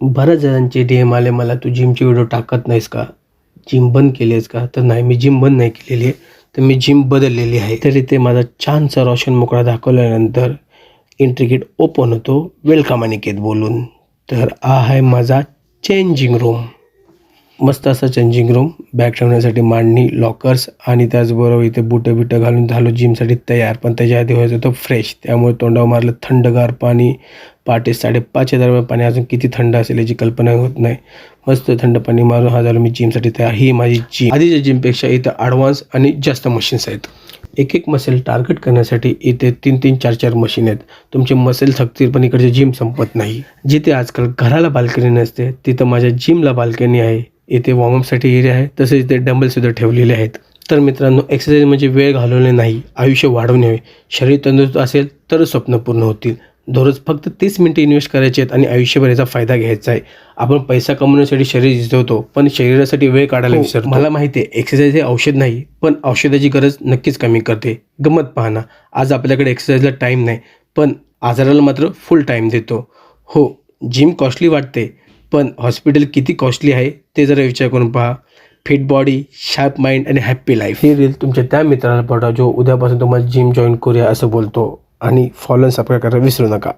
बऱ्याच जणांचे DM आले मला, "तू जिमचे व्हिडिओ टाकत नाहीस का? जिम बंद केली आहेस का?" तर नाही, मी जिम बंद नाही केलेली आहे. तर मी जिम बदललेली आहे. तर इथे माझा छानसा रोशन मोकळा दाखवल्यानंतर एंट्री गेट ओपन होतो वेलकम अनिकेत बोलून. तर हा आहे माझा चेंजिंग रूम. मस्त असं चेंजिंग रूम, बॅग ठेवण्यासाठी मांडणी, लॉकर्स आणि त्याचबरोबर इथे बुटं-बिटं घालून झालो जिमसाठी तयार. पण त्याच्या आधी व्हायचं होतं फ्रेश. त्यामुळे तोंडावर मारलं थंडगार पाणी. पहाटे 5:30च्या दरम्यान पाणी अजून किती थंड असेल याची कल्पना होत नाही. मस्त थंड पाणी मारून हा झालो मी जिमसाठी तयार. ही माझी जिम. आधीच्या जिमपेक्षा इथं ॲडव्हान्स आणि जास्त मशीन्स आहेत. एक मसल टार्गेट करण्यासाठी इथे 3-3, 4-4 मशीन आहेत. तुमचे मसल थकतील पण इकडचे जिम संपत नाही. जिथे आजकाल घराला बाल्कनी नसते तिथं माझ्या जिमला बाल्कनी आहे. इथे वॉर्मअपसाठी एरिया आहे, तसेच इथे डंबेलसुद्धा ठेवलेले आहेत. तर मित्रांनो, एक्सरसाइज म्हणजे वेळ घालवणे नाही, आयुष्य वाढवणे होय. शरीर तंदुरुस्त असेल तरच स्वप्न पूर्ण होतील. दररोज फक्त 30 मिनिटे इन्व्हेस्ट करायचे आहेत आणि आयुष्यभर याचा फायदा घ्यायचा आहे. आपण पैसा कमवण्यासाठी शरीर झिजवतो, पण शरीरासाठी वेळ काढायला विसरतो. मला माहिती आहे एक्सरसाइज हे औषध नाही, पण औषधाची गरज नक्कीच कमी करते. गंमत पहा ना, आज आपल्याकडे एक्सरसाइजला टाईम नाही, पण आजाराला मात्र फुल टाईम देतो. हो, जिम कॉस्टली वाटते, पण हॉस्पिटल किती कॉस्टली आहे ते जरा विचार करून पहा. फिट बॉडी, शार्प माइंड आणि हॅप्पी लाईफ. ही रील तुमच्या त्या मित्राला पाठवा जो उद्यापासून तुम्हाला जिम जॉईन करूया असं बोलतो. आणि फॉलो आणि सबस्क्राईब करायला विसरू नका.